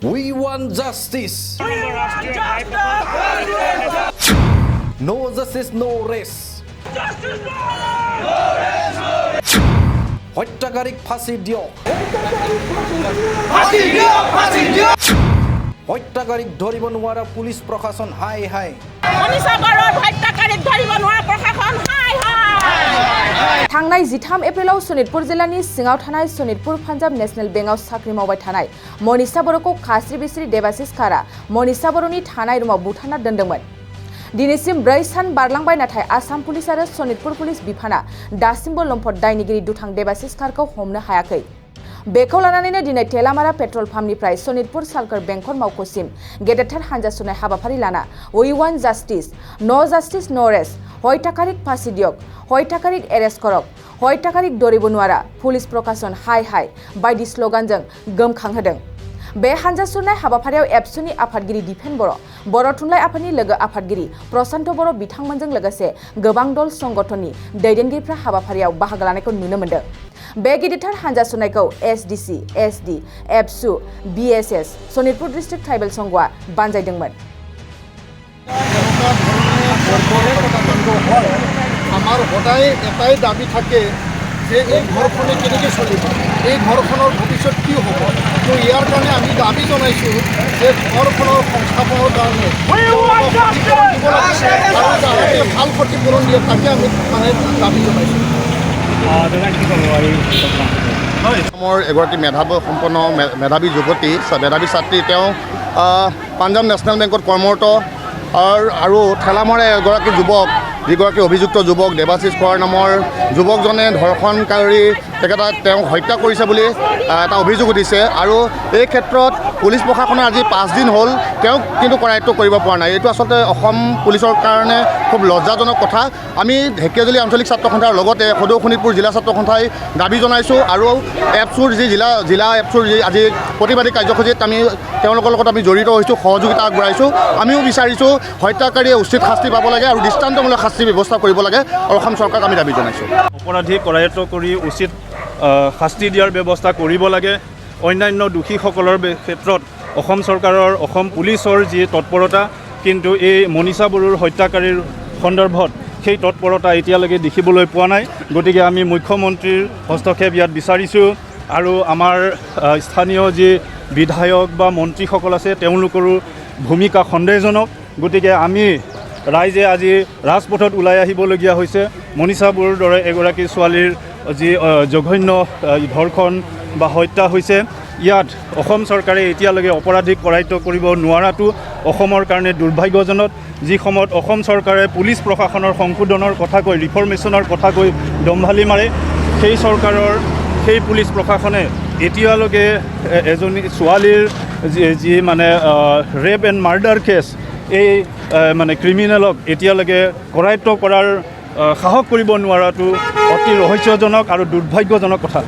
We want justice. No justice, no race. হত্যাকাৰীক ফাঁচি দিয়ক। হত্যাকাৰীক ধৰিব নোৱাৰা পুলিচ প্ৰশাসন হাই হাই। थांनाय 13 एप्रिलाव सनितपुर जिल्लानि सिङाव थानाय सनितपुर पान्जाब नेशनेल बेंकआव साख्रि मावबाय थानाय मनीषा बर'खौ खास्रि बिस्रि देबासिस खारा मनीषा बर'नि थानाय रुमाव बुथारना दोनदोंमोन। दिनैसिम 4 सान बारलांबाय नाथाय आसाम पुलिस आरो सनितपुर पुलिस बिफाना दासिमबो लम्फट दायनिगिरि दुथां देबासिस खारखौ हमनो हायाखै। बेखौ लानानैनो दिनै तेलामारा पेट्रल पाम्पनिफ्राय सनितपुर सालकर बेंखन मावख'सिम गेदेरथार हानजा सुनाय हाबाफारि लाना we want justice no race हत्याकारीक फासि दियक हत्याकारीक एरेस्ट करक हत्याकारीक दरिब नुवारा पुलिस प्रशासन हाय हाय बायदि स्लोगानजों गोमखांहोदों। बे हानजा सुनाय हाबाफारियाव एबसुनि आफादगिरि दिपेन बर' थुनलाइ आफादनि लोगो आफादगिरि प्रशान्त बर' बिथांमोनजों लोगोसे गोबां दल संगठननि दैदेनगिरिफ्रा हाबाफारियाव बाहागो लानायखौ नुनो मोन्दों। बे गिदिरथार हानजा सुनायखौ एसडिसि एसडि एबसु बिएसएस सनितपुर डिस्ट्रिक्ट ट्राइबेल संघआ बानजायदोंमोन। আমাৰ সদায় এটাই দাবী থাকে যে এই ঘৰখনে কেনেকৈ চলিব, এই ঘৰখনৰ ভৱিষ্যত কি হ'ব। তো ইয়াৰ কাৰণে আমি দাবী জনাইছোঁ যে ঘৰখনৰ সংস্থাপনৰ কাৰণে ভাল ক্ষতিপূৰণ দিয়ে তাকে আমি মানে দাবী জনাইছোঁ। মোৰ এগৰাকী সম্পন্ন মেধাৱী যুৱতী মেধাৱী ছাত্ৰী, তেওঁ পাঞ্জাৱ নেশ্যনেল বেংকত কৰ্মৰত আৰু ঠেলামৰা এগৰাকী যুৱক, যিগৰাকী অভিযুক্ত যুৱক দেৱাশিষ কোঁৱৰ নামৰ যুৱকজনে ধৰ্ষণকাৰী তেওঁক হত্যা কৰিছে বুলি এটা অভিযোগ উঠিছে। আৰু এই ক্ষেত্ৰত পুলিচ প্ৰশাসনে আজি 5 দিন হ'ল তেওঁক কিন্তু কৰায়ত্ব কৰিব পৰা নাই। এইটো আচলতে অসম পুলিচৰ কাৰণে খুব লজ্জাজনক কথা। আমি ঢেকীয়াজুলি আঞ্চলিক ছাত্ৰ সন্থাৰ লগতে সদৌ শোণিতপুৰ জিলা ছাত্ৰ সন্থাই দাবী জনাইছোঁ আৰু এপছুৰ যি জিলা এপছুৰ যি আজি প্ৰতিবাদী কাৰ্যসূচীত আমি তেওঁলোকৰ লগত আমি জড়িত হৈছোঁ, সহযোগিতা আগবঢ়াইছোঁ। আমিও বিচাৰিছোঁ হত্যাকাৰীয়ে উচিত শাস্তি পাব লাগে আৰু দৃষ্টান্তমূলক শাস্তি ব্যৱস্থা কৰিব লাগে আৰু অসম চৰকাৰক আমি দাবী জনাইছোঁ। অপৰাধীক কৰায়ত্ব কৰি উচিত শাস্তি দিয়াৰ ব্যৱস্থা কৰিব লাগে। অন্যান্য দোষীসকলৰ ক্ষেত্ৰত অসম চৰকাৰৰ অসম পুলিচৰ যি তৎপৰতা, কিন্তু এই মনীষা বড়োৰ হত্যাকাৰীৰ সন্দৰ্ভত সেই তৎপৰতা এতিয়ালৈকে দেখিবলৈ পোৱা নাই। গতিকে আমি মুখ্যমন্ত্ৰীৰ হস্তক্ষেপ ইয়াত বিচাৰিছোঁ আৰু আমাৰ স্থানীয় যি বিধায়ক বা মন্ত্ৰীসকল আছে তেওঁলোকৰো ভূমিকা সন্দেহজনক। গতিকে আমি ৰাইজে আজি ৰাজপথত ওলাই আহিবলগীয়া হৈছে। মনীষা বড়োৰ দৰে এগৰাকী ছোৱালীৰ যি জঘন্য ধৰ্ষণ বা হত্যা হৈছে, ইয়াত অসম চৰকাৰে এতিয়ালৈকে অপৰাধীক কৰায়ত্ব কৰিব নোৱাৰাটো অসমৰ কাৰণে দুৰ্ভাগ্যজনক। যি সময়ত অসম চৰকাৰে পুলিচ প্ৰশাসনৰ সংশোধনৰ কথা কৈ ৰিফৰ্মেশ্যনৰ কথা কৈ দম্ভালি মাৰে, সেই চৰকাৰৰ সেই পুলিচ প্ৰশাসনে এতিয়ালৈকে এজনী ছোৱালীৰ যি মানে ৰেপ এণ্ড মাৰ্ডাৰ কেছ, এই মানে ক্ৰিমিনেলক এতিয়ালৈকে কৰায়ত্ব কৰাৰ সাহস কৰিব নোৱাৰাটো অতি ৰহস্যজনক আৰু দুৰ্ভাগ্যজনক কথা।